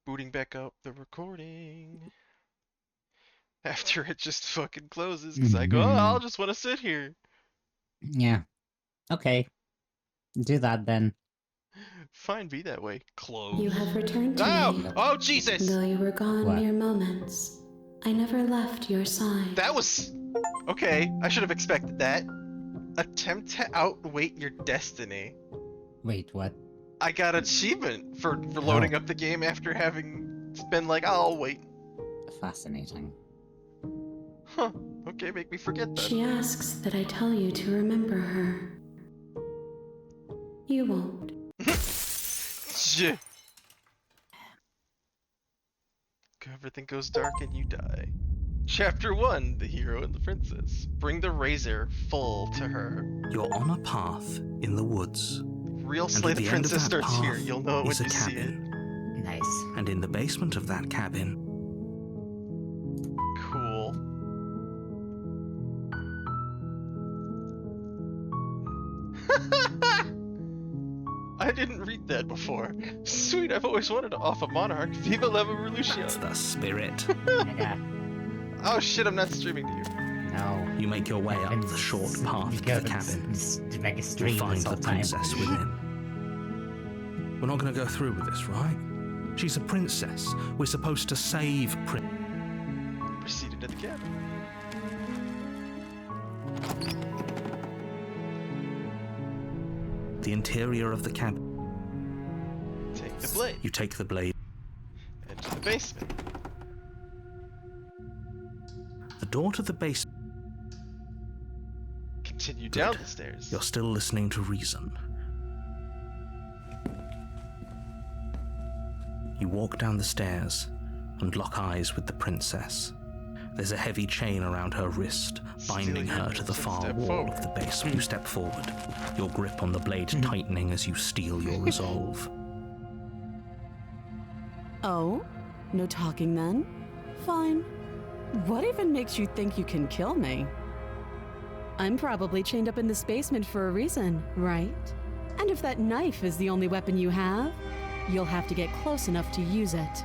booting back up the recording after it just fucking closes because I go, oh, I'll just want to sit here. Yeah. Okay. Do that then. Fine, be that way. Close. You have returned to me. Oh, Jesus! Though you were gone What? mere moments, I never left your side. That was... Okay, I should have expected that. Attempt to outweight your destiny. Wait, what? I got an achievement for loading up the game after having been like, oh, I'll wait. Fascinating. Huh. Okay, make me forget that. She asks that I tell you to remember her. You won't. Everything goes dark and you die. Chapter 1, The Hero and the Princess. Bring the razor full to her. You're on a path in the woods. Real And Slay at the the end of Princess that starts here. path You'll know it when is a you see it. cabin. Nice. And in the basement of that cabin, Cool. I didn't read that before. Sweet, I've always wanted to off a monarch. Viva la revolution. that's the spirit. Yeah. Oh shit, I'm not streaming to you. No. You make your way up the short path to the cabin. Make a You stream find this the whole time. princess within. We're not going to go through with this, right? She's a princess. We're supposed to save Proceeded to the cabin. the interior of the cabin. Take the blade. You take the blade. Enter the basement. The door to the basement. Continue down the stairs. You're still listening to reason. You walk down the stairs and lock eyes with the princess. There's a heavy chain around her wrist, binding her to the far Step wall forward. of the basement. You step forward, your grip on the blade tightening as you steel your resolve. Oh? No talking then? Fine. What even makes you think you can kill me? I'm probably chained up in this basement for a reason, right? And if that knife is the only weapon you have, you'll have to get close enough to use it.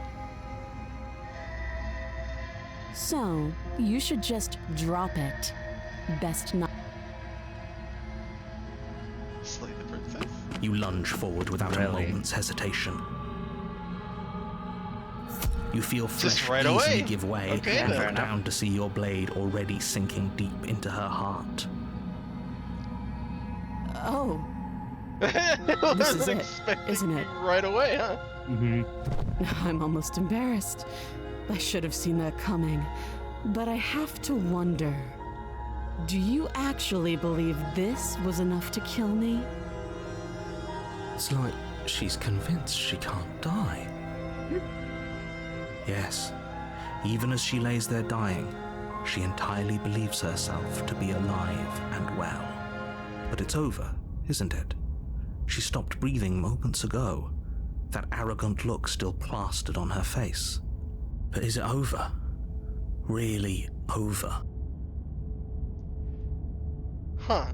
So, you should just drop it. Best not. Slay the princess. You lunge forward without a Really? moment's hesitation. You feel Just flesh right easily away. give way Okay, and then. look down to see your blade already sinking deep into her heart. Oh, This is it, isn't it? Right away, huh? I'm almost embarrassed. I should have seen that coming. But I have to wonder, do you actually believe this was enough to kill me? It's like she's convinced she can't die. Yes, even as she lays there dying, she entirely believes herself to be alive and well. But it's over, isn't it? She stopped breathing moments ago, that arrogant look still plastered on her face. But is it over? Really over? Huh.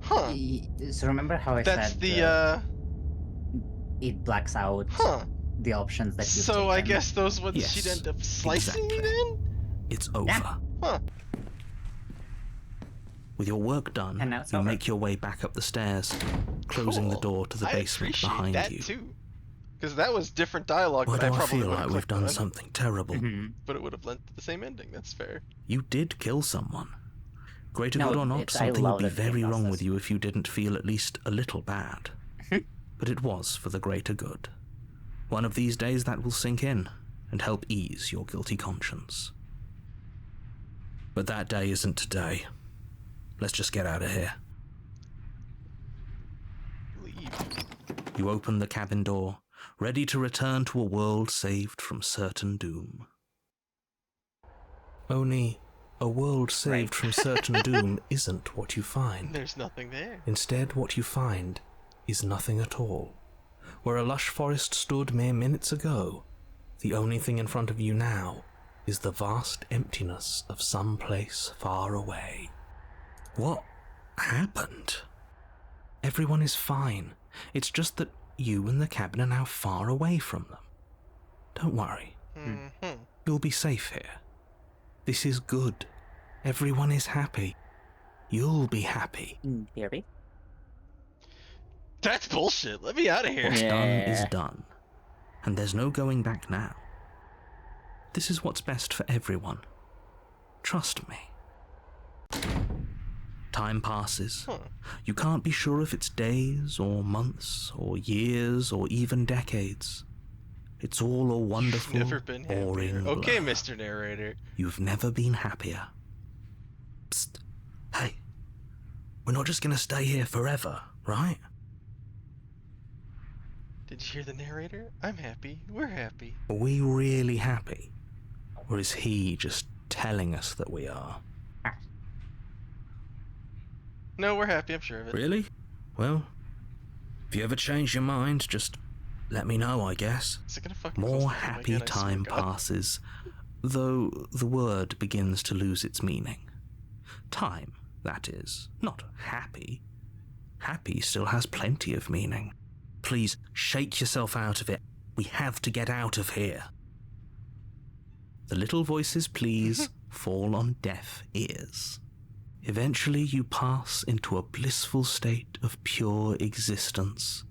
Huh. So remember how I That's said the, it blacks out Huh. the options that you've So I taken? guess those ones Yes, she'd end up slicing me exactly. then? It's over. Yeah. Huh. With your work done, And now it's you over. make your way back up the stairs, closing the Cool. door to the I basement appreciate behind that you. too. Because that was different dialogue, Why but I do I probably feel would like have we've clicked done on it, something terrible? Mhm. but it would have led to the same ending. That's fair. You did kill someone. Greater No, good or not, I something would love be that game very wrong process. with you if you didn't feel at least a little bad. But it was for the greater good. One of these days that will sink in and help ease your guilty conscience. But that day isn't today. Let's just get out of here. Leave. You open the cabin door, ready to return to a world saved from certain doom. Only, a world saved from certain doom isn't what you find. There's nothing there. Instead, what you find is nothing at all. Where a lush forest stood mere minutes ago, the only thing in front of you now is the vast emptiness of some place far away. What happened? Everyone is fine. It's just that you and the cabin are now far away from them. Don't worry. Mm-hmm. You'll be safe here. This is good. Everyone is happy. You'll be happy. In theory. That's bullshit. Let me out of here. What's done is Yeah. done. And there's no going back now. This is what's best for everyone. Trust me. Time passes. Huh. You can't be sure if it's days or months or years or even decades. It's all a wonderful Never been boring happier. blur. Okay, Mr. Narrator. You've never been happier. Psst. Hey. We're not just gonna stay here forever, right? Did you hear the narrator? I'm happy. We're happy. Are we really happy? Or is he just telling us that we are? No, we're happy. I'm sure of it. Really? Well, if you ever change your mind, just let me know, I guess. Is it gonna fucking close the More thing happy again? I swear to time God. passes, though the word begins to lose its meaning. Time, that is, not happy. Happy still has plenty of meaning. Please, shake yourself out of it. We have to get out of here. The little voice's pleas fall on deaf ears. Eventually you pass into a blissful state of pure existence.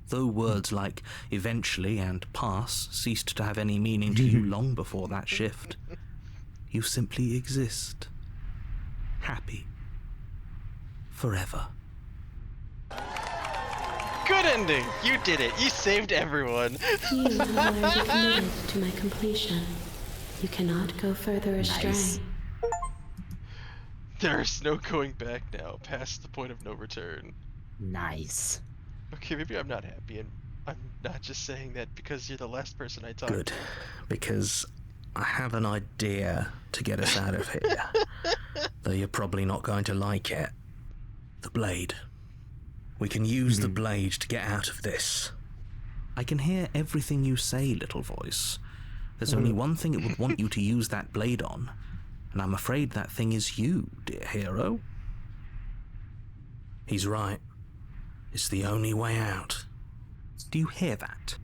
Though words like eventually and pass ceased to have any meaning to you long before that shift, you simply exist. Happy. Forever. Good ending. You did it. You saved everyone. You have already committed to my completion. You cannot go further astray. Nice. There's no going back now, past the point of no return. Nice. Okay, maybe I'm not happy, and I'm not just saying that because you're the last person I talked Good. to. Because I have an idea to get us out of here. Though you're probably not going to like it. The blade. We can use the blade to get out of this. I can hear everything you say, little voice. There's only one thing it would want you to use that blade on, and I'm afraid that thing is you, dear hero. He's right. It's the only way out. Do you hear that?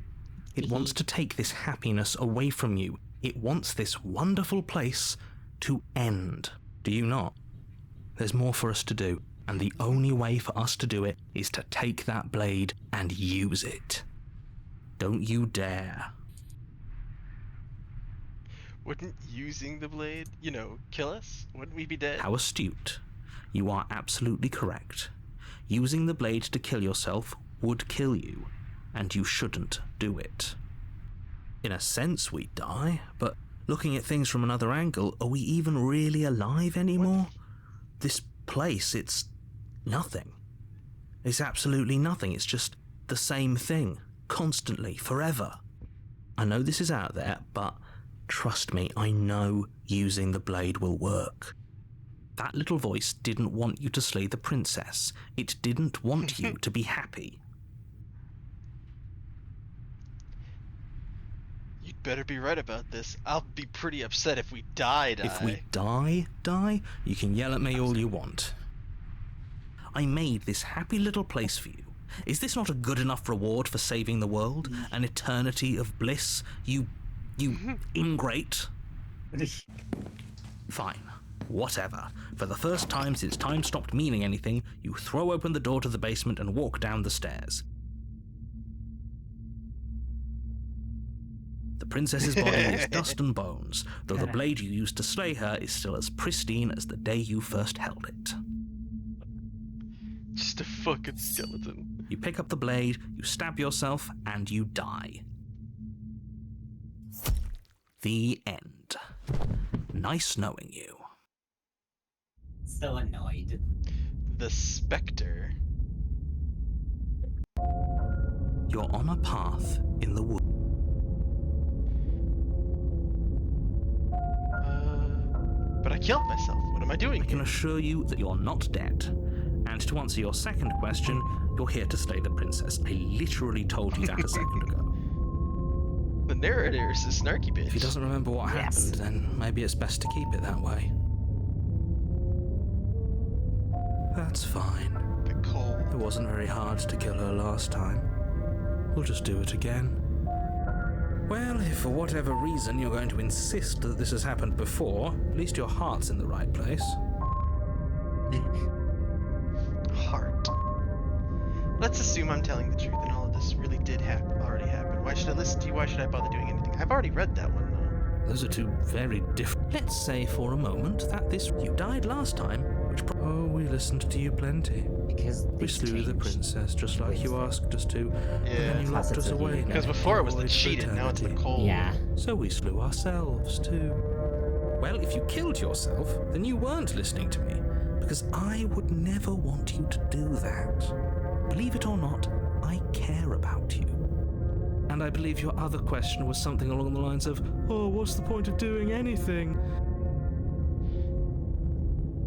It wants to take this happiness away from you. It wants this wonderful place to end. Do you not? There's more for us to do, and the only way for us to do it is to take that blade and use it. Don't you dare. Wouldn't using the blade, kill us? Wouldn't we be dead? How astute. You are absolutely correct. Using the blade to kill yourself would kill you, and you shouldn't do it. In a sense, we die, but looking at things from another angle, are we even really alive anymore? This place, it's nothing. It's absolutely nothing. It's just the same thing, constantly, forever. I know this is out there, but trust me, I know using the blade will work. That little voice didn't want you to slay the princess. It didn't want you to be happy. You'd better be right about this. I'll be pretty upset if we die. If we die, you can yell at me all you want. I made this happy little place for you. Is this not a good enough reward for saving the world? An eternity of bliss? You ingrate? Fine. Whatever. For the first time since time stopped meaning anything, you throw open the door to the basement and walk down the stairs. The princess's body is dust and bones, though the blade you used to slay her is still as pristine as the day you first held it. Just a fucking skeleton. You pick up the blade, you stab yourself, and you die. The end. Nice knowing you. So annoyed. The Spectre. You're on a path in the woods. But I killed myself. What am I doing I can here? assure you that you're not dead. And to answer your second question, you're here to slay the princess. I literally told you that a second ago. The narrator is a snarky bitch. If he doesn't remember what Yes. happened, then maybe it's best to keep it that way. That's fine. The cold. It wasn't very hard to kill her last time. we'll just do it again. Well, if for whatever reason you're going to insist that this has happened before, at least your heart's in the right place. Heart. Let's assume I'm telling the truth and all of this really did already happen. Why should I listen to you? Why should I bother doing anything? I've already read that one, though. Those are two very different... Let's say for a moment that this... You died last time, which... Oh, we listened to you plenty. Because We slew the princess just like you asked us to, and then you Yeah. locked us away. in Because a before it was the void for cheated, now it's the eternity. cold. Yeah. So we slew ourselves too. Well, if you killed yourself, then you weren't listening to me, because I would never want you to do that. Believe it or not, I care about you. And I believe your other question was something along the lines of, oh, what's the point of doing anything?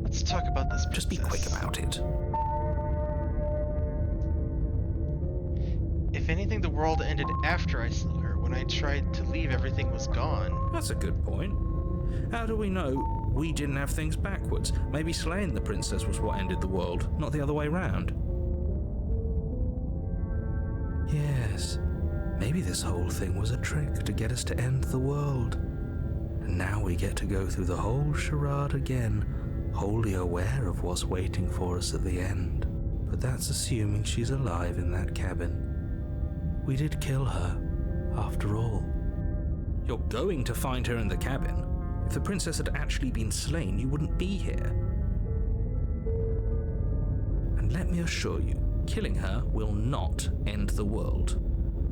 Let's talk about this princess. Just be quick about it. If anything, the world ended after I slew her. When I tried to leave, everything was gone. That's a good point. How do we know we didn't have things backwards? Maybe slaying the princess was what ended the world, not the other way round. Yes, maybe this whole thing was a trick to get us to end the world. And now we get to go through the whole charade again, wholly aware of what's waiting for us at the end. But that's assuming she's alive in that cabin. We did kill her, after all. You're going to find her in the cabin. If the princess had actually been slain, you wouldn't be here. And let me assure you, killing her will not end the world.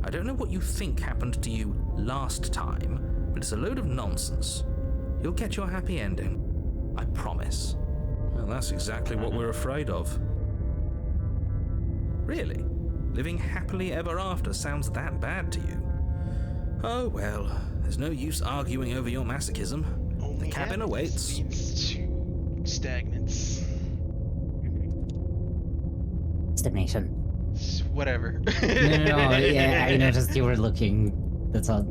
I don't know what you think happened to you last time, but it's a load of nonsense. You'll get your happy ending. I promise. Well, that's exactly what we're afraid of. Really? Living happily ever after sounds that bad to you? Oh well, there's no use arguing over your masochism. Only The cabin awaits. leads to stagnance. Stagnation. Whatever. No, yeah, I noticed you were looking. That's all.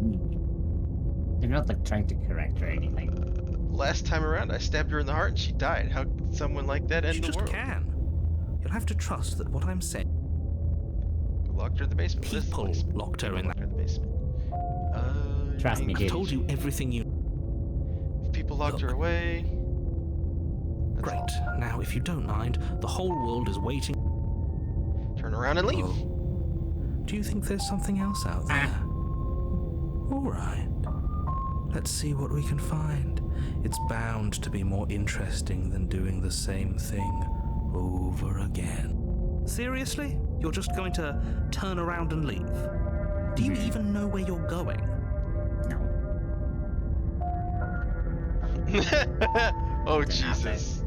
You're not like trying to correct or anything. Last time around, I stabbed her in the heart and she died. How could someone like that end You the just world? can. You'll have to trust that what I'm saying. Locked her in the basement. This is the People basement. locked her in Locked that. her in the basement. Trust me, right. I dude. told you everything you. If people locked her Look. away. That's Great. all. Now, if you don't mind, the whole world is waiting. Turn around and leave. Oh. Do you think there's something else out there? All right. Let's see what we can find. It's bound to be more interesting than doing the same thing over again. Seriously? You're just going to turn around and leave? Do you even know where you're going? No. Oh, Didn't have Jesus.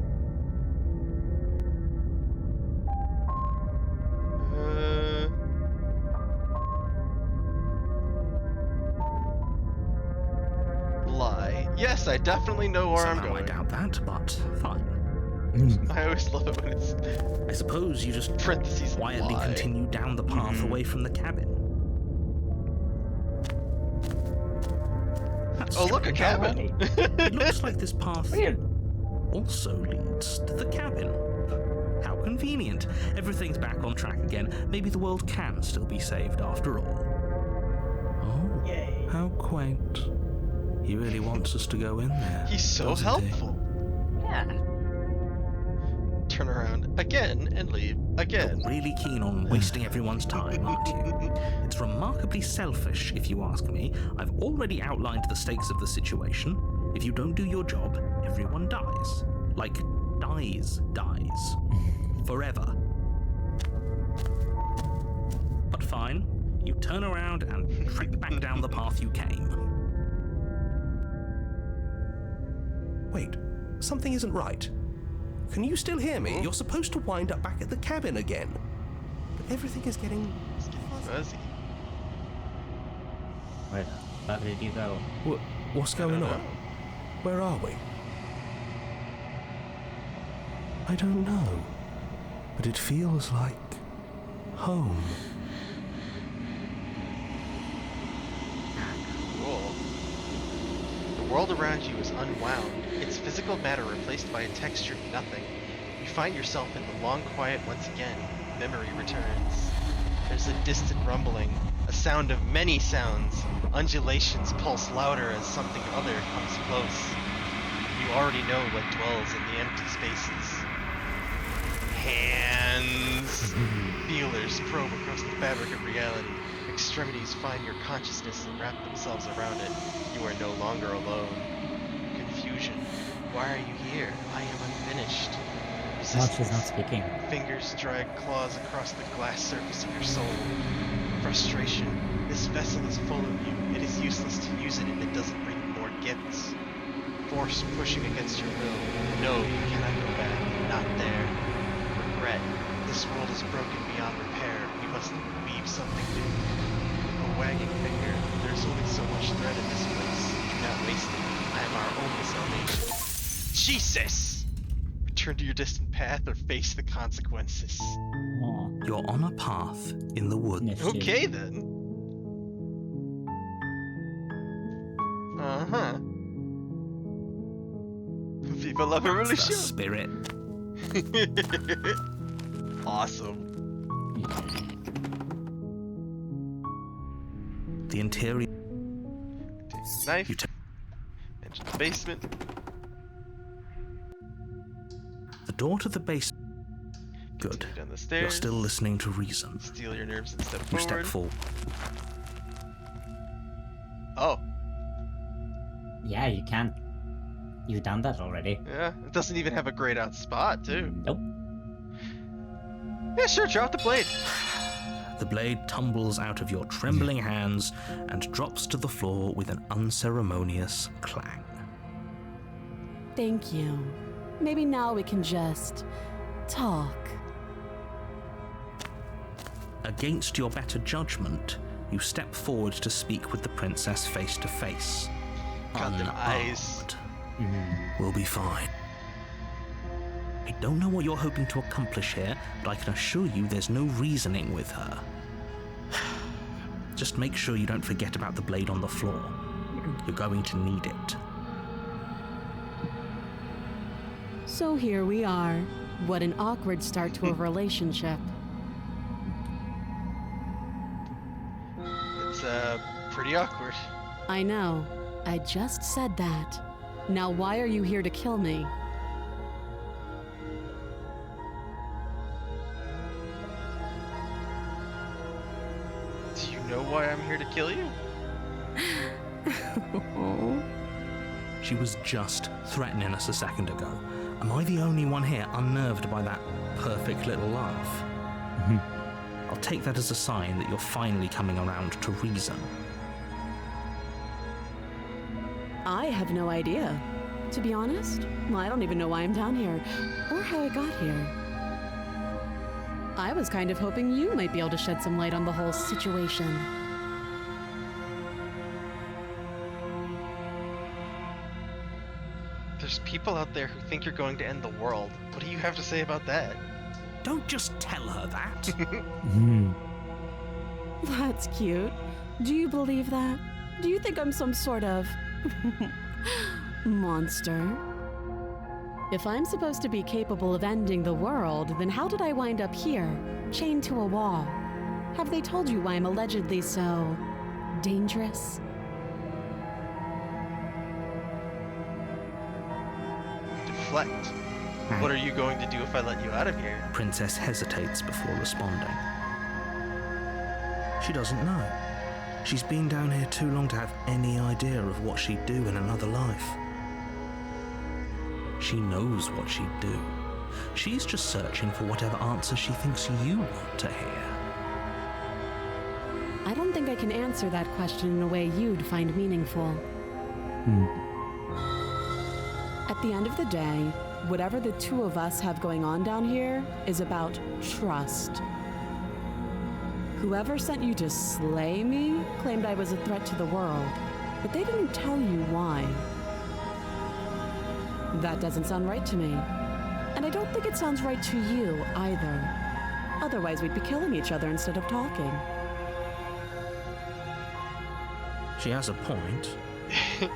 Lie. Yes, I definitely know where I'm Somehow I going. doubt that, but fine. I always love it when it's I suppose you just parentheses quietly lie. continue down the path away from the cabin. That's Oh, look, a strange. cabin. It looks like this path Weird. also leads to the cabin. How convenient. Everything's back on track again. Maybe the world can still be saved after all. Oh, Yay. how quaint. He really wants us to go in there. He's so doesn't he? helpful. Yeah. Turn around again and leave again. You're really keen on wasting everyone's time, aren't you? It's remarkably selfish, if you ask me. I've already outlined the stakes of the situation. If you don't do your job, everyone dies. Like, dies. Forever. But fine, you turn around and trek back down the path you came. Wait, something isn't right. Can you still hear me? You're supposed to wind up back at the cabin again. But everything is getting... It's getting fuzzy. Where the fuck did you go? What's going know. on? Where are we? I don't know. But it feels like... home. Cool. The world around you is unwound, its physical matter replaced by a textured nothing. You find yourself in the long quiet once again. Memory returns. There's a distant rumbling, a sound of many sounds. Undulations pulse louder as something other comes close. You already know what dwells in the empty spaces. Hands. Feelers probe across the fabric of reality. Extremities find your consciousness and wrap themselves around it. You are no longer alone. Confusion. Why are you here? I am unfinished. Well, she's not speaking. Fingers drag claws across the glass surface of your soul. Frustration. This vessel is full of you. It is useless to use it if it doesn't bring more gifts. Force pushing against your will. No, you cannot go back. Not there. Regret. This world is broken beyond repair. We must weave something new. A wagging finger. There's only so much thread in this place. Do not waste it. I am our only salvation. Jesus! Return to your distant path or face the consequences. Oh, You're on a path in the woods. nifty. Okay then. Uh-huh. Viva la That's the revolution! spirit. Awesome. The interior. Take the knife. You take Enter the basement. the door to the basement. Good. Continue down the stairs. You're still listening to reason. Steal your nerves and step You forward. step forward. Oh, Yeah, you can't. You've done that already. yeah. It doesn't even have a grayed out spot, too. Nope. Yeah, sure. Drop the blade. The blade tumbles out of your trembling hands and drops to the floor with an unceremonious clang. Thank you. Maybe now we can just talk. Against your better judgment, you step forward to speak with the princess face to face. God, them eyes. Unarmed. We'll be fine. I don't know what you're hoping to accomplish here, but I can assure you there's no reasoning with her. Just make sure you don't forget about the blade on the floor. You're going to need it. So here we are. What an awkward start to a relationship. It's, pretty awkward. I know. I just said that. Now why are you here to kill me? Do you know why I'm here to kill you? She was just threatening us a second ago. Am I the only one here unnerved by that perfect little laugh? I'll take that as a sign that you're finally coming around to reason. I have no idea. To be honest, I don't even know why I'm down here, or how I got here. I was kind of hoping you might be able to shed some light on the whole situation. There's people out there who think you're going to end the world. What do you have to say about that? Don't just tell her that. That's cute. Do you believe that? Do you think I'm some sort of monster? If I'm supposed to be capable of ending the world, then how did I wind up here, chained to a wall? Have they told you why I'm allegedly so dangerous? Deflect. What are you going to do if I let you out of here? Princess hesitates before responding. She doesn't know. She's been down here too long to have any idea of what she'd do in another life. She knows what she'd do. She's just searching for whatever answer she thinks you want to hear. I don't think I can answer that question in a way you'd find meaningful. At the end of the day, whatever the two of us have going on down here is about trust. Whoever sent you to slay me claimed I was a threat to the world, but they didn't tell you why. That doesn't sound right to me. And I don't think it sounds right to you either. Otherwise, we'd be killing each other instead of talking. She has a point.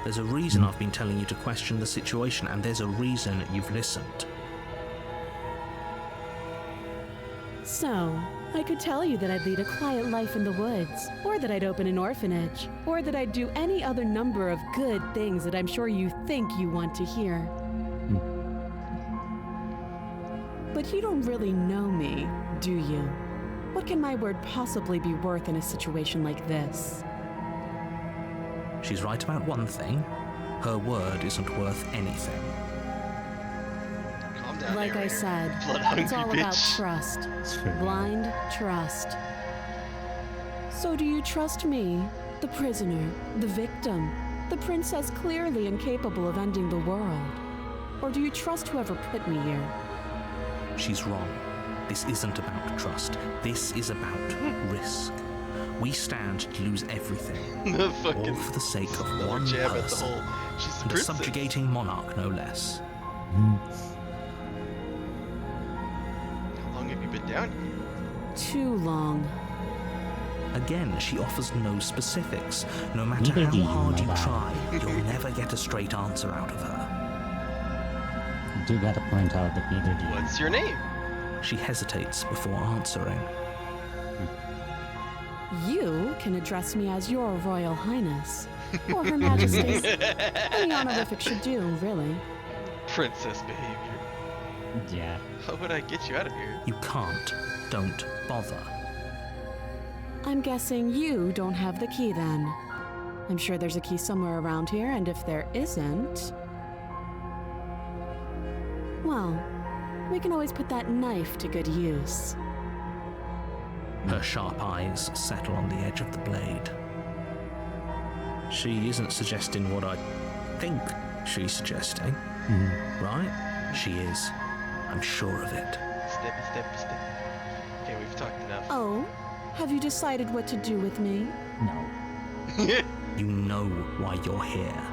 There's a reason I've been telling you to question the situation, and there's a reason you've listened. So, I could tell you that I'd lead a quiet life in the woods, or that I'd open an orphanage, or that I'd do any other number of good things that I'm sure you think you want to hear. But you don't really know me, do you? What can my word possibly be worth in a situation like this? She's right about one thing. Her word isn't worth anything. Calm down, Like I narrator. said, Blood-hungry it's all about bitch. trust. It's true. Blind trust. So do you trust me, the prisoner, the victim, the princess clearly incapable of ending the world? Or do you trust whoever put me here? She's wrong. This isn't about trust. This is about risk. We stand to lose everything, The all fucking for the sake of another one jab at the person, whole. She's the and a princess. subjugating monarch, no less. How long have you been down here? Too long. Again, she offers no specifics. No matter Neither how do you, hard you my lad. try, you'll never get a straight answer out of her. You do gotta point out that neither do you. What's your name? She hesitates before answering. You can address me as your Royal Highness, or Her Majesty. Any honorific should do, really. Princess behavior. Yeah. How would I get you out of here? You can't. Don't bother. I'm guessing you don't have the key then. I'm sure there's a key somewhere around here, and if there isn't... well, we can always put that knife to good use. Her sharp eyes settle on the edge of the blade. She isn't suggesting what I think she's suggesting, right? She is. I'm sure of it. Step. Okay, we've talked enough. Oh, have you decided what to do with me? No. You know why you're here.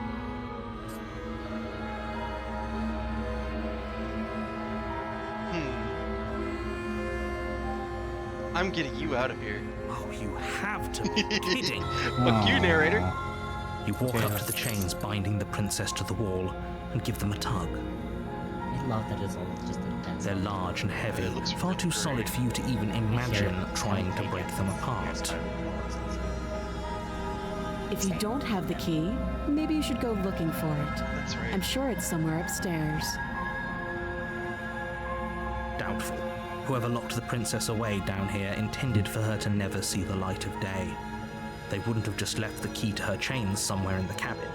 I'm getting you out of here. Oh, you have to be kidding. Fuck you, narrator. You walk up to the chains binding the princess to the wall and give them a tug. I love that it's all just intense. They're large and heavy, It looks far really too great. solid for you to even imagine trying to break them apart. If you don't have the key, maybe you should go looking for it. That's right. I'm sure it's somewhere upstairs. Doubtful. Whoever locked the princess away down here intended for her to never see the light of day. They wouldn't have just left the key to her chains somewhere in the cabin.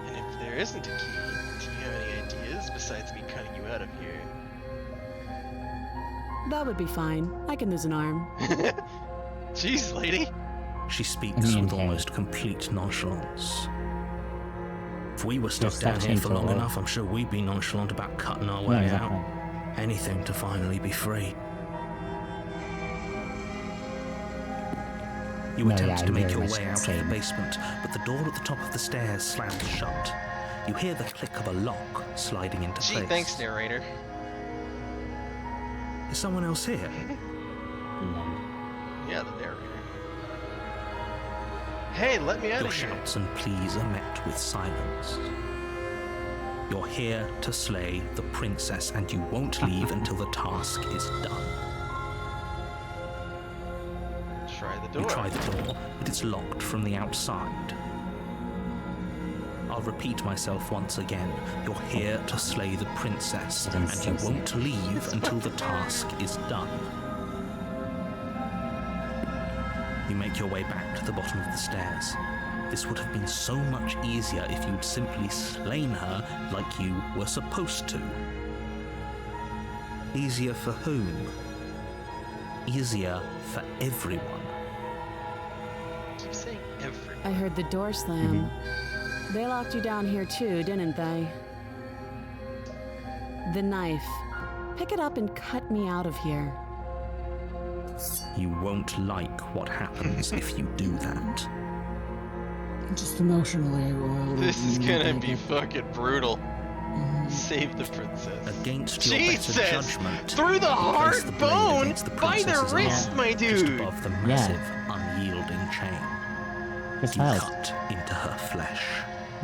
And if there isn't a key, do you have any ideas besides me cutting you out of here? That would be fine. I can lose an arm. Jeez, lady. She speaks I mean, with almost complete nonchalance. If we were stuck Just down here searching for long for- enough, I'm sure we'd be nonchalant about cutting our way Yeah, exactly. out. Anything to finally be free. You No, attempt yeah, to I'm make very your much way the out of same. the basement, but the door at the top of the stairs slams shut. You hear the click of a lock sliding into Gee, place. thanks, narrator. Is someone else here? No. Yeah, the narrator. Hey, let me out Your of here. shouts and pleas are met with silence. You're here to slay the princess, and you won't leave until the task is done. Try the door. You try the door, but it's locked from the outside. I'll repeat myself once again. You're here to slay the princess, It and is you so won't leave until the task is done. You make your way back to the bottom of the stairs. This would have been so much easier if you'd simply slain her like you were supposed to. Easier for whom? Easier for everyone. Keep saying every. I heard the door slam. They locked you down here too, didn't they? The knife. Pick it up and cut me out of here. You won't like what happens if you do that. Just emotionally, or This is gonna be fucking brutal. Save the princess. Against your Jesus! better judgment, Through the you place hard the blade bone against the by the princess's wrist, arm, my just dude. above the massive, unyielding chain. It's You fast. cut into her flesh.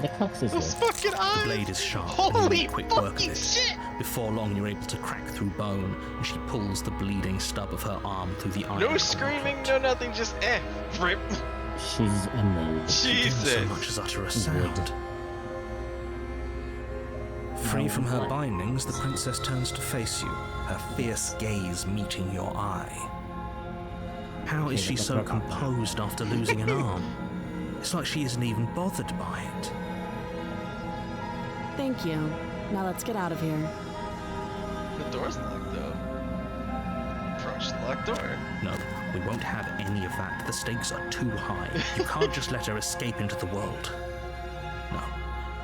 The clock's is Those good. fucking eyes! The blade is sharp, and you Holy make quick work of fucking it. shit! Before long, you're able to crack through bone, and she pulls the bleeding stub of her arm through the iron. No screaming, no nothing, just rip. She's a mood. So Jesus. much as utter a sound. Free from her bindings, the princess turns to face you, her fierce gaze meeting your eye. How is Okay, she but so that's not- composed after losing an arm? It's like she isn't even bothered by it. Thank you. Now let's get out of here. The door's locked though. Approach the locked door. No, we won't have any of that. The stakes are too high. You can't just let her escape into the world. No,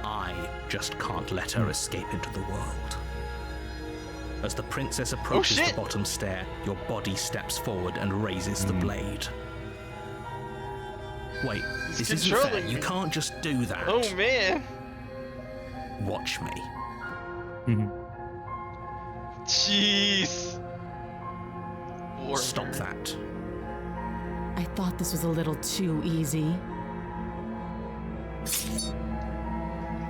I just can't let her escape into the world. As the princess approaches the shit! bottom stair, your body steps forward and raises the blade. Wait, He's this isn't fair. controlling You me. can't just do that. Oh man. Watch me. Jeez. Warrior. Stop that. I thought this was a little too easy.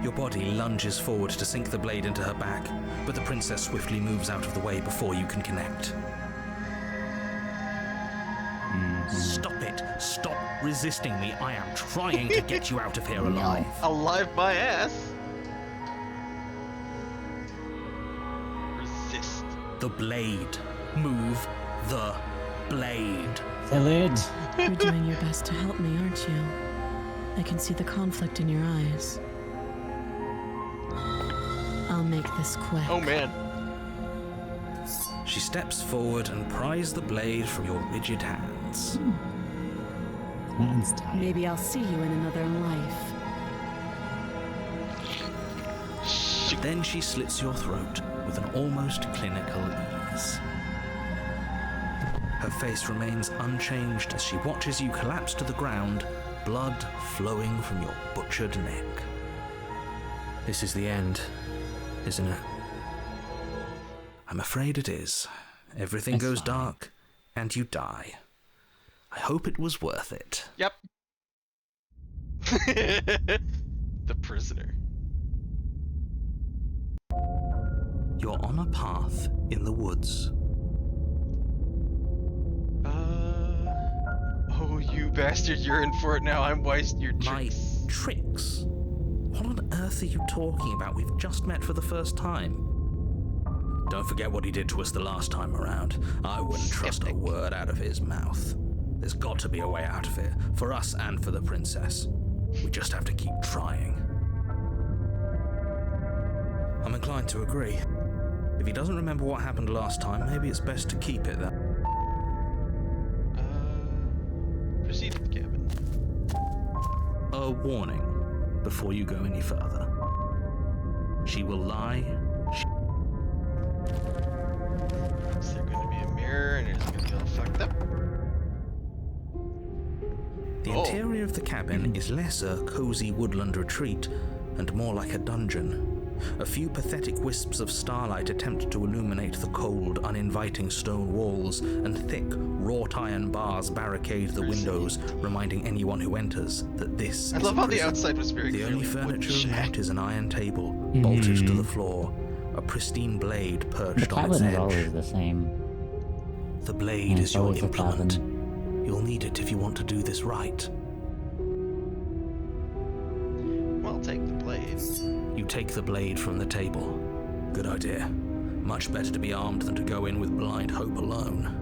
Your body lunges forward to sink the blade into her back, but the princess swiftly moves out of the way before you can connect. Stop it! Stop resisting me! I am trying to get you out of here alive. Alive my ass. Resist. The blade. Move the blade. Philid. You're doing your best to help me, aren't you? I can see the conflict in your eyes. I'll make this quick. Oh man. She steps forward and pries the blade from your rigid hands. Man's tired. Maybe I'll see you in another life. Then she slits your throat with an almost clinical ease. Her face remains unchanged as she watches you collapse to the ground, blood flowing from your butchered neck. This is the end, isn't it? I'm afraid it is. Everything It's goes fine. dark, and you die. I hope it was worth it. Yep. The prisoner. You're on a path in the woods. Oh, you bastard, you're in for it now. I'm wasting your My tricks. tricks? What on earth are you talking about? We've just met for the first time. Don't forget what he did to us the last time around. I wouldn't trust a Skeptic. word out of his mouth. There's got to be a way out of it, for us and for the princess. We just have to keep trying. I'm inclined to agree. If he doesn't remember what happened last time, maybe it's best to keep it that. Proceed to the cabin. A warning before you go any further. She will lie. Is there going to be a mirror and it's going to be all fucked up? The Oh. interior of the cabin is less a cozy woodland retreat and more like a dungeon. A few pathetic wisps of starlight attempt to illuminate the cold, uninviting stone walls, and thick, wrought iron bars barricade the windows, reminding anyone who enters that this I is love a how the prison. outside was very The only clearly a wooden furniture of shack. note is an iron table, bolted to the floor, a pristine blade The perched on its cabin is edge. always the same. The blade Yeah, is it's your always a implement. cabin. You'll need it if you want to do this right. Well, take the blade. You take the blade from the table. Good idea. Much better to be armed than to go in with blind hope alone.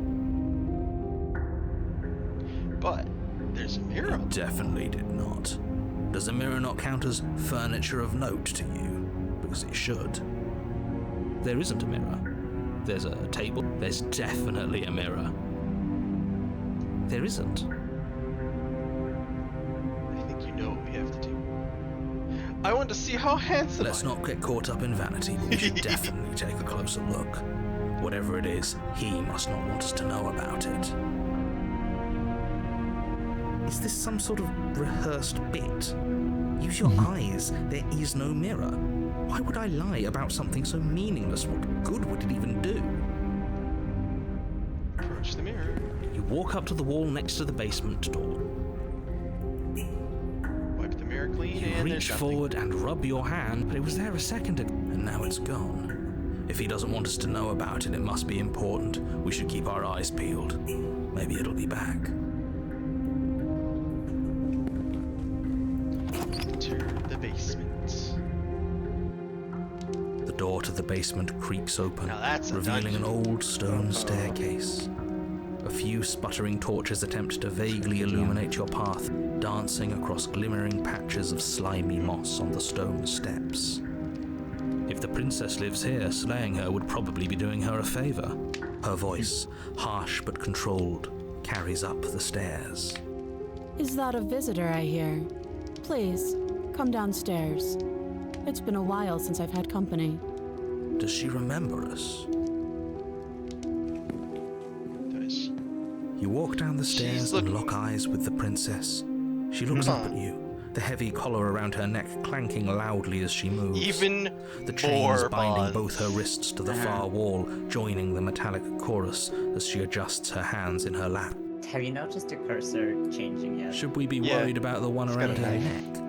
But there's a mirror. It definitely did not. Does a mirror not count as furniture of note to you? Because it should. There isn't a mirror. There's a table. There's definitely a mirror. There isn't. I think you know what we have to do. I want to see how handsome Let's I am. not get caught up in vanity, but we should definitely take a closer look. Whatever it is, he must not want us to know about it. Is this some sort of rehearsed bit? Use your eyes. There is no mirror. Why would I lie about something so meaningless? What good would it even do? Approach the mirror. You walk up to the wall next to the basement door. Wipe the mirror clean You and there's reach nothing. forward and rub your hand, but it was there a second ago, and now it's gone. If he doesn't want us to know about it, it must be important. We should keep our eyes peeled. Maybe it'll be back. Enter the basement. The door to the basement creaks open, Now that's a revealing an dungeon. old stone staircase. A few sputtering torches attempt to vaguely illuminate your path, dancing across glimmering patches of slimy moss on the stone steps. If the princess lives here, slaying her would probably be doing her a favor. Her voice, harsh but controlled, carries up the stairs. Is that a visitor I hear? Please, come downstairs. It's been a while since I've had company. Does she remember us? Does she? You walk down the She's stairs and looking- lock eyes with the princess. She looks up at you, the heavy collar around her neck clanking loudly as she moves. Even The chains more binding bonds. both her wrists to the far wall, joining the metallic chorus as she adjusts her hands in her lap. Have you noticed the cursor changing yet? Should we be Yeah, worried about the one it's got around a her knife. neck?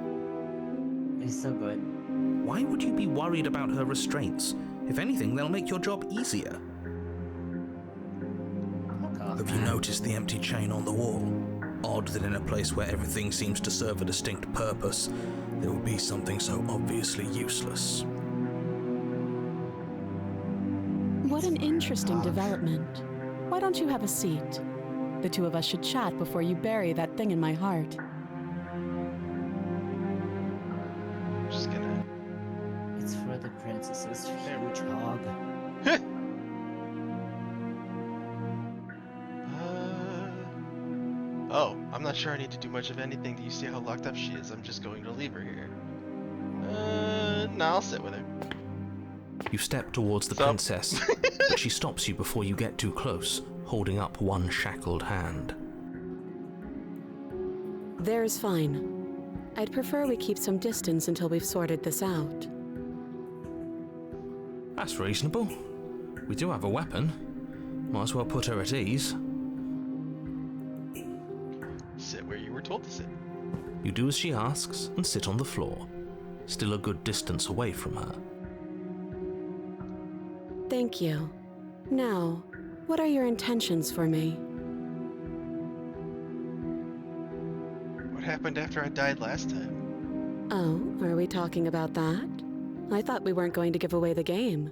It's so good. Why would you be worried about her restraints? If anything, they'll make your job easier. Fuck off, Have you man. noticed the empty chain on the wall? Odd that in a place where everything seems to serve a distinct purpose, there would be something so obviously useless. What an interesting development. Why don't you have a seat? The two of us should chat before you bury that thing in my heart. I'm just gonna. It's for the princess's huge hog. Oh, I'm not sure I need to do much of anything. Do you see how locked up she is? I'm just going to leave her here. No, I'll sit with her. You step towards the Stop. princess, but she stops you before you get too close, holding up one shackled hand. There's fine. I'd prefer we keep some distance until we've sorted this out. That's reasonable. We do have a weapon. Might as well put her at ease. Sit where you were told to sit. You do as she asks and sit on the floor, still a good distance away from her. Thank you. Now, what are your intentions for me? What happened after I died last time? Oh, are we talking about that? I thought we weren't going to give away the game.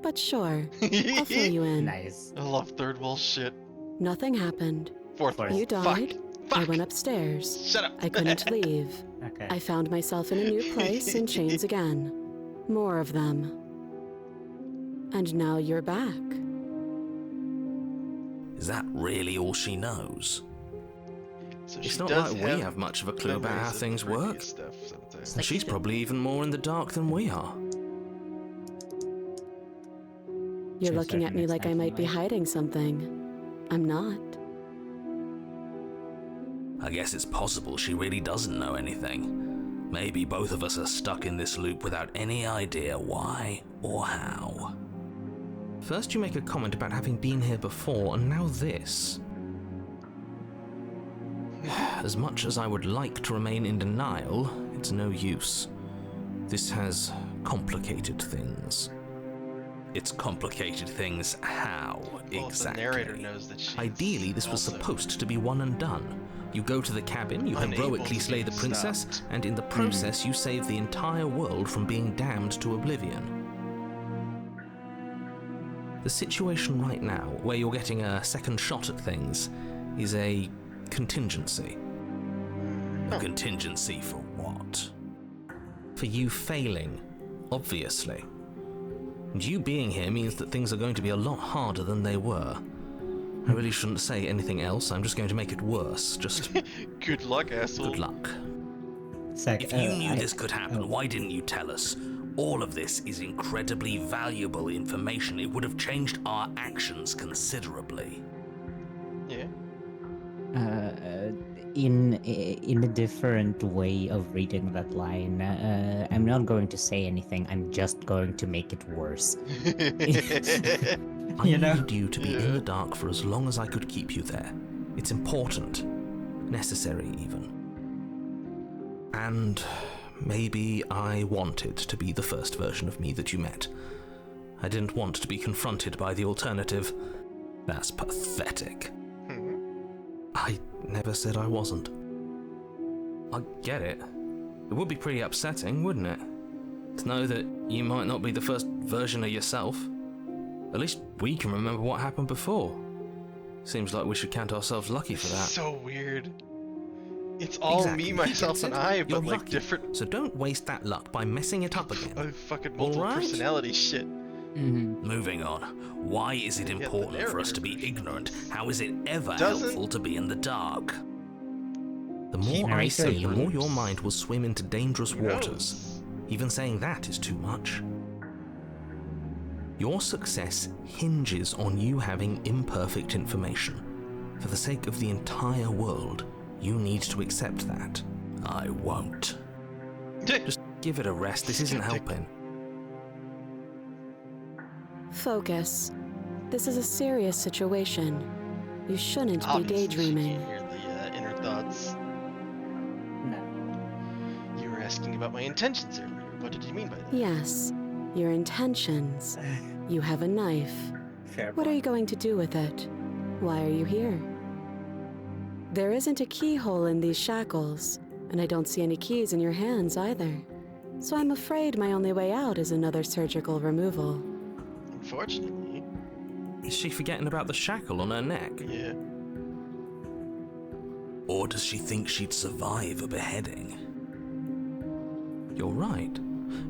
But sure, I'll fill you in. Nice. I love third wall shit. Nothing happened. Fourth wall. You died. Fuck. I went upstairs. Shut up. I couldn't leave. Okay. I found myself in a new place in chains again. More of them. And now you're back. Is that really all she knows? So It's she not does like we have much of a clue about memories how of things previous work. Stuff sometimes. Like She's she did. probably even more in the dark than we are. You're Choose looking at certain me like I extent might be from hiding something. I'm not. I guess it's possible she really doesn't know anything. Maybe both of us are stuck in this loop without any idea why or how. First you make a comment about having been here before, and now this. As much as I would like to remain in denial, it's no use. This has complicated things. It's complicated things how, Well, exactly? the narrator knows that she's Ideally, this was also supposed to be one and done. You go to the cabin, you unable heroically to slay be the princess, stopped. and in the process you save the entire world from being damned to oblivion. The situation right now, where you're getting a second shot at things, is a contingency. A contingency for what? For you failing, obviously. And you being here means that things are going to be a lot harder than they were. I really shouldn't say anything else, I'm just going to make it worse. Just Good luck, asshole. good luck. Sec, If you knew I- this could happen, why didn't you tell us? All of this is incredibly valuable information. It would have changed our actions considerably. Yeah. In a different way of reading that line, I'm not going to say anything. I'm just going to make it worse. I need you to be in the dark for as long as I could keep you there. It's important. Necessary, even. And maybe I wanted to be the first version of me that you met. I didn't want to be confronted by the alternative. That's pathetic. I never said I wasn't. I get it. It would be pretty upsetting, wouldn't it? To know that you might not be the first version of yourself. At least we can remember what happened before. Seems like we should count ourselves lucky for that. So weird. It's all Exactly. me, He myself, gets and it. I, but You're like lucky. different. So don't waste that luck by messing it up again. Fucking multiple Alright. personality shit. Moving on. Why is it Yeah, the important for us to be narrator ignorant? How is it ever Doesn't- helpful to be in the dark? The more I Narrator say, the more leaves. your mind will swim into dangerous Who waters. knows? Even saying that is too much. Your success hinges on you having imperfect information. For the sake of the entire world, you need to accept that. I won't. Just give it a rest. This isn't helping. Focus. This is a serious situation. You shouldn't be Obviously, daydreaming. You hear the inner thoughts. No. You were asking about my intentions earlier. What did you mean by that? Yes, your intentions. You have a knife. Fair What are you going to do with it? Why are you here? There isn't a keyhole in these shackles, and I don't see any keys in your hands either. So I'm afraid my only way out is another surgical removal. Unfortunately, Is she forgetting about the shackle on her neck? yeah. Or does she think she'd survive a beheading? You're right.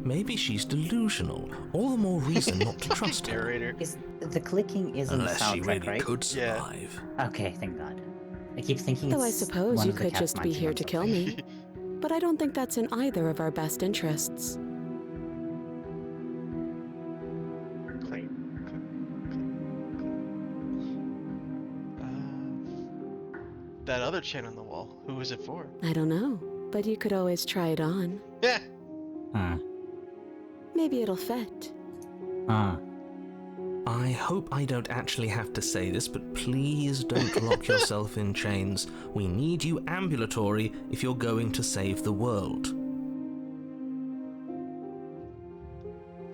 Maybe she's delusional. All the more reason not to trust her. Narrator. Is the clicking is in the Unless she soundtrack, really right? could Yeah. survive. Okay, thank God. I keep thinking Though I it's suppose one you of the could cats just be munching here on to kill something. me. But I don't think that's in either of our best interests. Clink, clink, clink, clink. That other chain on the wall. Who was it for? I don't know, but you could always try it on. Yeah. Huh. Maybe it'll fit. Huh. I hope I don't actually have to say this, but please don't lock yourself in chains. We need you ambulatory if you're going to save the world.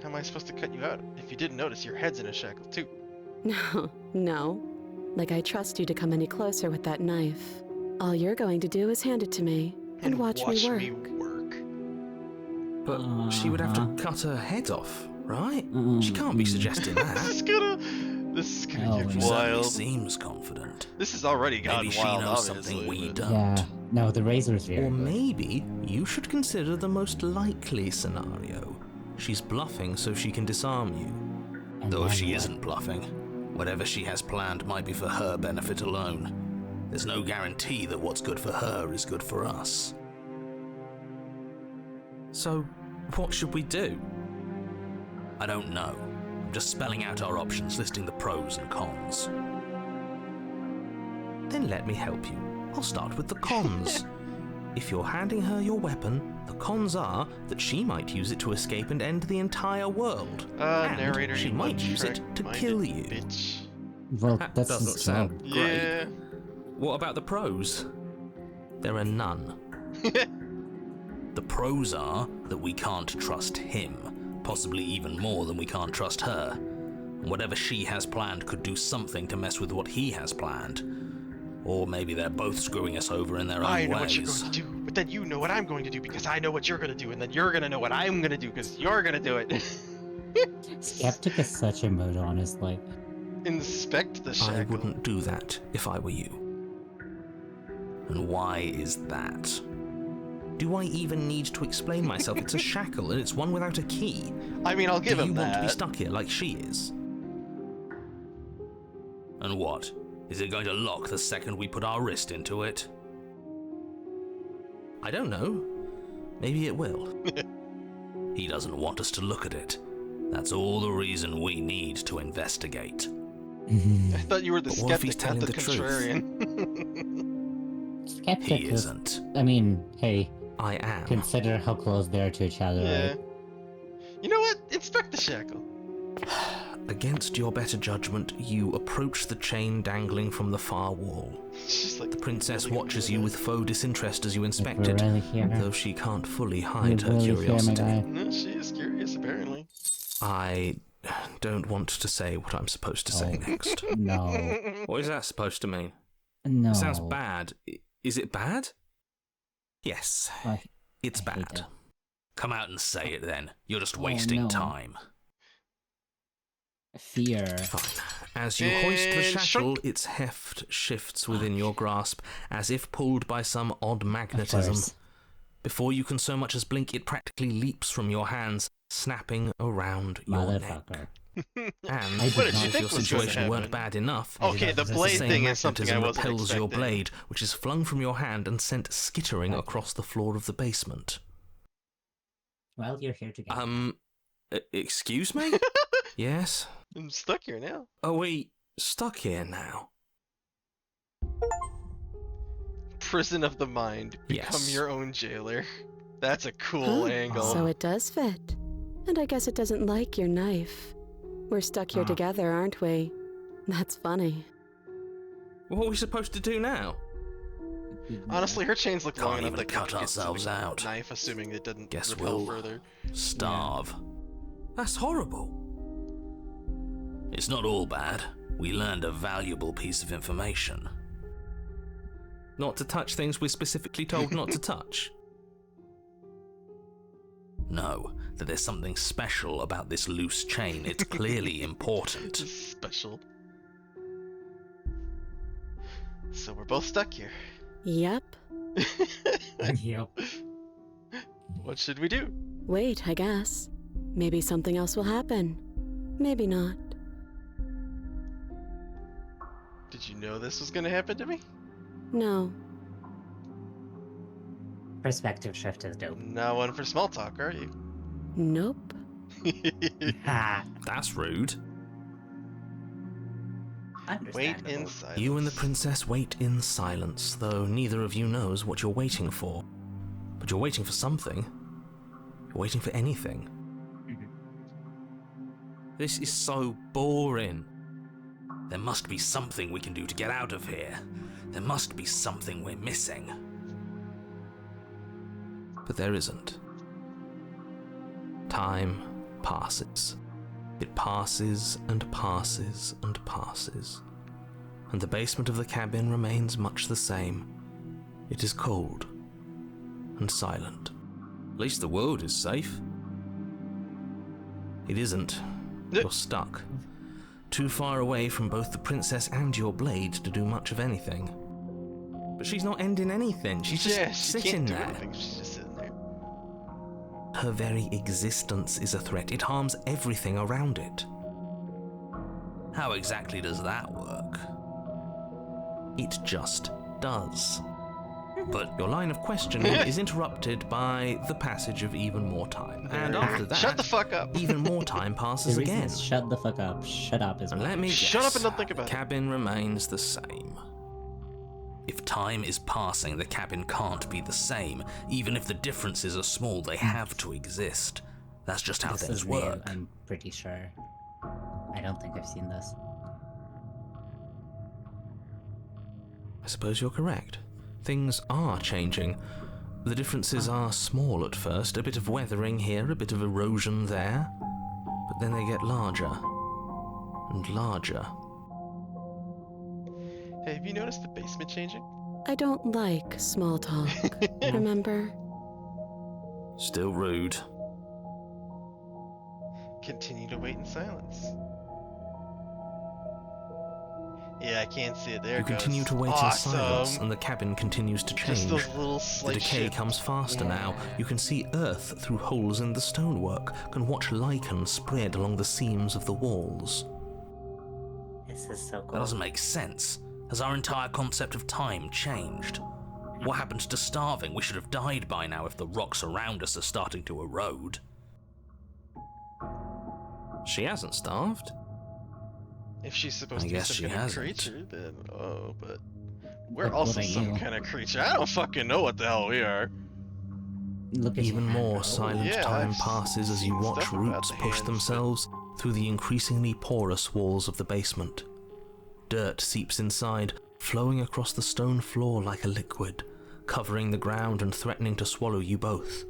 How am I supposed to cut you out? If you didn't notice, your head's in a shackle too. No, no. Like I trust you to come any closer with that knife. All you're going to do is hand it to me and watch me work. But she would have to cut her head off, right? She can't be suggesting This is that. gonna Oh, get no. She certainly wild. seems confident. This has already gotten Maybe she wild, knows obviously. something we but- don't. Yeah. No, the razor's very Or good. maybe you should consider the most likely scenario. She's bluffing so she can disarm you. And Though if then she what? isn't bluffing, whatever she has planned might be for her benefit alone. There's no guarantee that what's good for her is good for us. So, what should we do? I don't know. I'm just spelling out our options, listing the pros and cons. Then let me help you. I'll start with the cons. If you're handing her your weapon, the cons are that she might use it to escape and end the entire world. And Narrator, she you might use it to one-track-minded kill you. Bitch. Well, That that's doesn't sound great. Yeah. What about the pros? There are none. The pros are that we can't trust him, possibly even more than we can't trust her. And whatever she has planned could do something to mess with what he has planned. Or maybe they're both screwing us over in their own I ways. know what you're going to do, but then you know what I'm going to do because I know what you're going to do, and then you're going to know what I'm going to do because you're going to do it. Skeptic is such a mood, honestly. Inspect the shackle. I wouldn't do that if I were you. And why is that? Do I even need to explain myself? It's a shackle and it's one without a key. I mean, I'll give Do him you want to be that. stuck here like she is? And what? Is it going to lock the second we put our wrist into it? I don't know. Maybe it will. He doesn't want us to look at it. That's all the reason we need to investigate. I thought you were the But what if he's skeptic, not the telling the truth? contrarian. Skeptic He is. isn't. I mean, hey, I am. consider how close they are to each other, Yeah. right? You know what? Inspect the shackle. Against your better judgment, you approach the chain dangling from the far wall. She's like, The princess really watches into you it. with faux disinterest as you inspect we're it, really here. though she can't fully hide her really here, my curiosity. guy. No, she is curious, apparently. I don't want to say what I'm supposed to say Oh. next. No. What is that supposed to mean? No. It sounds bad. Is it bad? Yes, it's I hate bad. it. Come out and say it then. You're just Oh, wasting no. time. Fear. Fine. As you hoist the And shackle, shunk. its heft shifts within your grasp, as if pulled by some odd Of magnetism. course. Before you can so much as blink, it practically leaps from your hands, snapping around your neck. Motherfucker. And I What did not you if think your was going to situation weren't happen? bad enough, Okay, the This is the blade same thing is something I magnetism wasn't repels your expecting. blade, which is flung from your hand and sent skittering Okay. across the floor of the basement. Well, you're here together. Excuse me? Yes? I'm stuck here now. Are we stuck here now? Prison of the mind. Become Yes. your own jailer. That's a cool Huh. angle. So it does fit. And I guess it doesn't like your knife. We're stuck here Ah. together, aren't we? That's funny. What are we supposed to do now? Honestly, her chains look long Can't enough even that cut could get to ourselves the out. knife, assuming it didn't Guess repel we'll- further. Starve. That's horrible. It's not all bad. We learned a valuable piece of information. Not to touch things we're specifically told not to touch. No, that there's something special about this loose chain. It's clearly important. Just special. So we're both stuck here. Yep. Yep. What should we do? Wait, I guess. Maybe something else will happen. Maybe not. Did you know this was gonna happen to me? No. Perspective shift is dope. Not one for small talk, are you? Nope. Ha! That's rude. Wait Understandable. in silence. You and the princess wait in silence, though neither of you knows what you're waiting for. But you're waiting for something. You're waiting for anything. This is so boring. There must be something we can do to get out of here. There must be something we're missing. But there isn't. Time passes. It passes and passes and passes. And the basement of the cabin remains much the same. It is cold and silent. At least the world is safe. It isn't. You're stuck. Too far away from both the princess and your blade to do much of anything. But she's not ending anything. She's just Yeah, she sitting can't do there. anything. She's just sitting there. Her very existence is a threat. It harms everything around it. How exactly does that work? It just does. But Your line of questioning is interrupted by the passage of even more time. And after that, Shut the fuck up. even more time passes The reason again. is shut the fuck up. Shut up is And why. let me Shut guess, up and don't think about the it. cabin remains the same. if time is passing, the cabin can't be the same. Even if the differences are small, they have to exist. That's just how This things is real, work. I'm pretty sure. I don't think I've seen this. I suppose you're correct. Things are changing. The differences are small at first, a bit of weathering here, a bit of erosion there, but then they get larger and larger. Hey, have you noticed the basement changing? I don't like small talk. Remember? Still rude. Continue to wait in silence. Yeah, I can't see it. There You it goes. continue to wait Awesome. in silence, and the cabin continues to Just change. those little The slight decay shifts. comes faster now. You can see earth through holes in the stonework, can watch lichen spread along the seams of the walls. This is so That cool. doesn't make sense. Has our entire concept of time changed? What happened to starving? We should have died by now if the rocks around us are starting to erode. She hasn't starved. If she's supposed I to be guess some she kind of hasn't. creature, then but we're But also what are some you? kind of creature. I don't fucking know what the hell we are. Look at Even your hand, more bro. silent yeah, time I've passes as you seen watch stuff about roots the push hands, themselves through the increasingly porous walls of the basement. Dirt seeps inside, flowing across the stone floor like a liquid, covering the ground and threatening to swallow you both.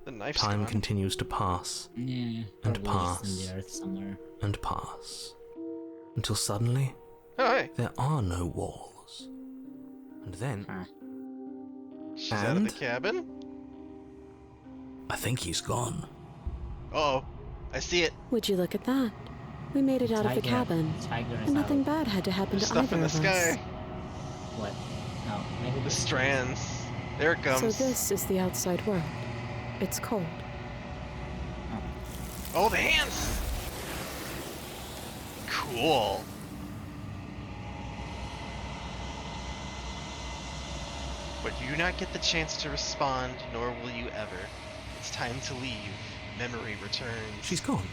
The knife's Time gone. continues to pass, Yeah. And probably it's pass. in the earth somewhere. and pass, until suddenly Oh, hey. there are no walls. And then, Huh. She's out of the And? cabin? I think he's gone. Uh-oh. I see it. Would you look at that? We made it out of the Tiger. cabin, Tiger is and nothing out. bad had to happen There's to stuff either in the of us. sky. What? No, maybe The this. strands. There it comes. So this is the outside world. It's cold. Oh, the hands! Cool. But you do not get the chance to respond, nor will you ever. It's time to leave. Memory returns. She's gone.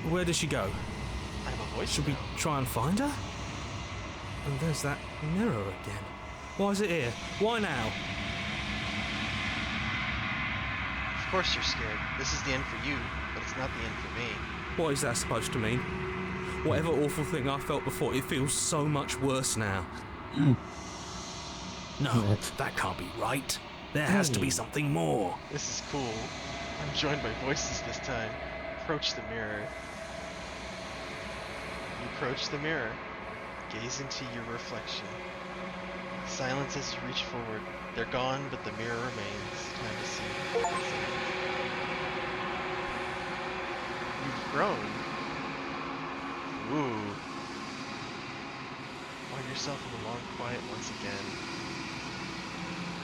Where does she go? I have a voice Should we now. try and find her? And there's that mirror again. Why is it here? Why now? Of course you're scared. This is the end for you, but it's not the end for me. What is that supposed to mean? Whatever awful thing I felt before, it feels so much worse now. No, that can't be right. There has to be something more. This is cool. I'm joined by voices this time. Approach the mirror. You approach the mirror. Gaze into your reflection. Silence as you reach forward. They're gone, but the mirror remains. Time to see. You've grown. Ooh. Find yourself in the long quiet once again.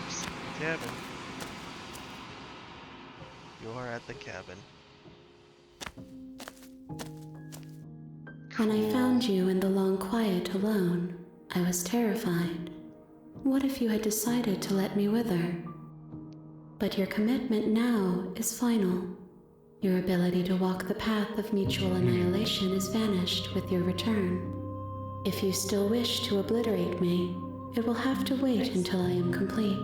Sit in the cabin. You are at the cabin. When I found you in the long quiet alone, I was terrified. What if you had decided to let me wither? But your commitment now is final. Your ability to walk the path of mutual annihilation is vanished with your return. If you still wish to obliterate me, it will have to wait until I am complete.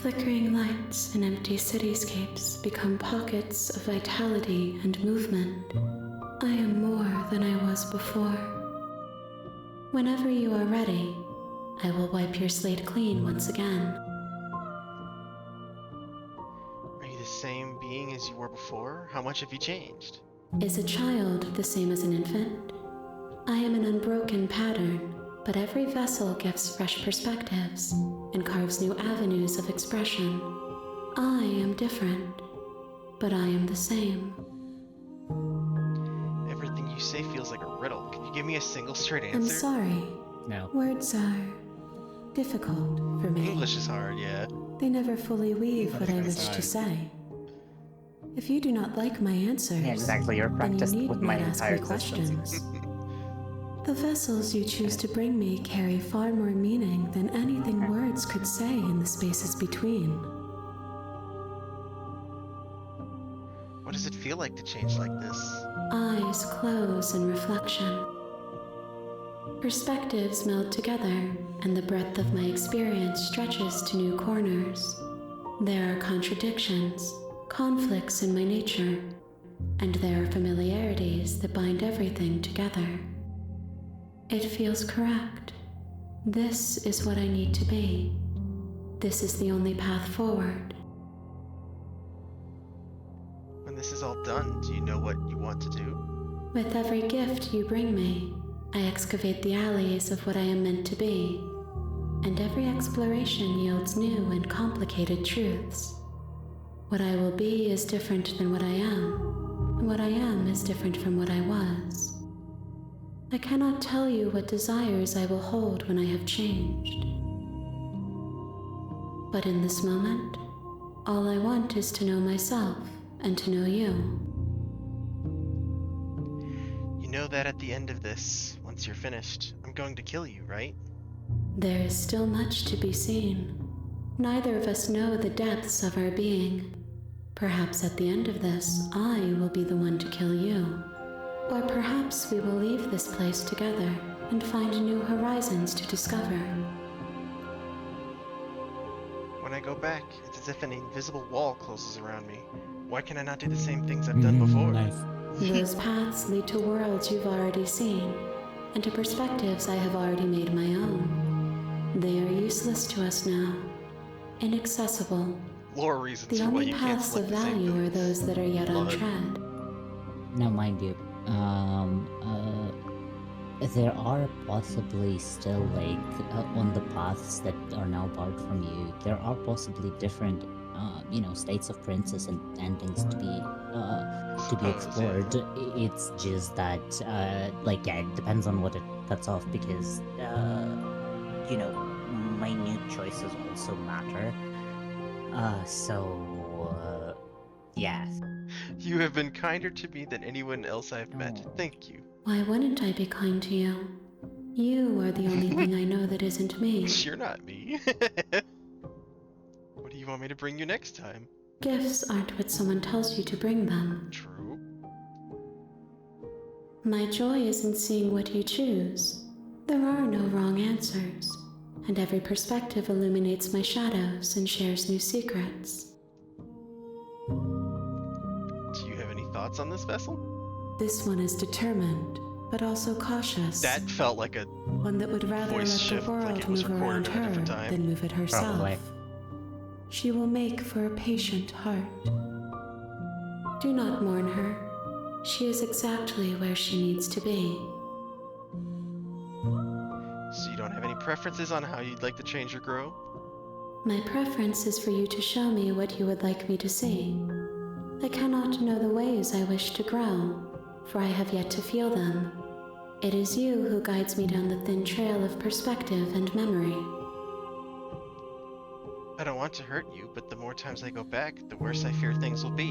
Flickering lights and empty cityscapes become pockets of vitality and movement. I am more than I was before. Whenever you are ready, I will wipe your slate clean once again. Are you the same being as you were before? How much have you changed? Is a child the same as an infant? I am an unbroken pattern, but every vessel gives fresh perspectives and carves new avenues of expression. I am different, but I am the same. Everything you say feels like a riddle. Can you give me a single straight I'm answer? sorry. No. Words are difficult for me. English is hard, yeah. They never fully weave what I Okay, wish sorry. to say. If you do not like my answers, Yeah, exactly. You're then you practiced need with my not ask entire me questions. existence. The vessels you choose to bring me carry far more meaning than anything words could say in the spaces between. What does it feel like to change like this? Eyes close in reflection. Perspectives meld together, and the breadth of my experience stretches to new corners. There are contradictions, conflicts in my nature, and there are familiarities that bind everything together. It feels correct. This is what I need to be. This is the only path forward. When this is all done, do you know what you want to do? With every gift you bring me, I excavate the alleys of what I am meant to be, and every exploration yields new and complicated truths. What I will be is different than what I am, and what I am is different from what I was. I cannot tell you what desires I will hold when I have changed. But in this moment, all I want is to know myself and to know you. You know that at the end of this, once you're finished, I'm going to kill you, right? There is still much to be seen. Neither of us know the depths of our being. Perhaps at the end of this, I will be the one to kill you. Or perhaps we will leave this place together and find new horizons to discover. When I go back, it's as if an invisible wall closes around me. Why can I not do the same things I've done before? Nice. Those paths lead to worlds you've already seen, and to perspectives I have already made my own. They are useless to us now, inaccessible. Lore reasons The for why only you can't paths of select the same value are things. those that are yet Love it. untread. Now, mind you, there are possibly still, like, on the paths that are now barred from you, there are possibly different, states of princess and endings to be Suppose, yeah. explored. It's just that, it depends on what it cuts off because, minute choices also matter. Yeah. You have been kinder to me than anyone else I've met. No. Thank you. Why wouldn't I be kind to you? You are the only thing I know that isn't me. You're not me. What do you want me to bring you next time? Gifts aren't what someone tells you to bring them. True. My joy is in seeing what you choose. There are no wrong answers, and every perspective illuminates my shadows and shares new secrets. Do you have any thoughts on this vessel? This one is determined, but also cautious. That felt like a One that would rather voice let shift, the like world it was move around recorded at a her different time. than move it herself. Probably. She will make for a patient heart. Do not mourn her. She is exactly where she needs to be. So you don't have any preferences on how you'd like to change or grow? My preference is for you to show me what you would like me to see. I cannot know the ways I wish to grow, for I have yet to feel them. It is you who guides me down the thin trail of perspective and memory. I don't want to hurt you, but the more times I go back, the worse I fear things will be.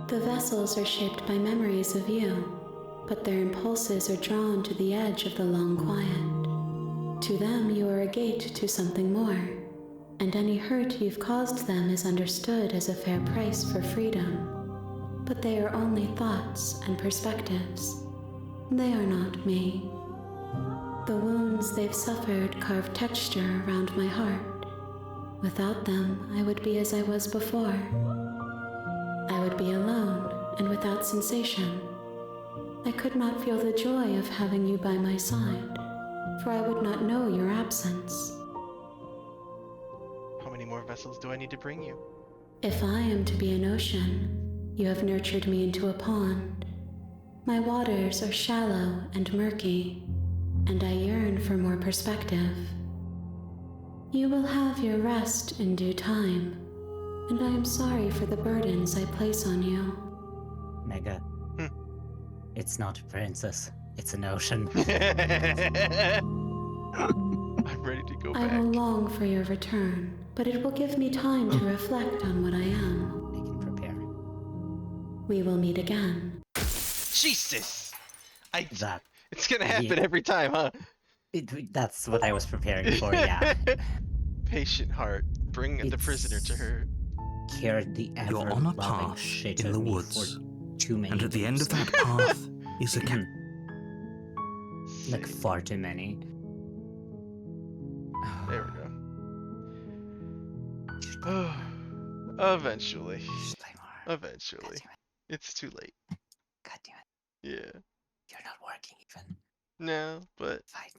The vessels are shaped by memories of you, but their impulses are drawn to the edge of the long quiet. To them, you are a gate to something more, and any hurt you've caused them is understood as a fair price for freedom. But they are only thoughts and perspectives. They are not me. The wounds they've suffered carve texture around my heart. Without them, I would be as I was before. I would be alone and without sensation. I could not feel the joy of having you by my side, for I would not know your absence. How many more vessels do I need to bring you? If I am to be an ocean, you have nurtured me into a pond. My waters are shallow and murky, and I yearn for more perspective. You will have your rest in due time, and I am sorry for the burdens I place on you. Mega. It's not a princess. It's an ocean. I'm ready to go I back. will long for your return, but it will give me time to reflect on what I am. I can prepare. We will meet again. Jesus! That. It's gonna happen Yeah. every time, huh? That's what I was preparing for, yeah. Patient heart. Bring the prisoner to her. Cared the ever You're on a loving path shit in out the of me woods, for too many and at the end of years. that path is a Like far too many. There we go. Eventually. Eventually. It's too late. God damn it. Yeah. You're not working even. No, but Fine.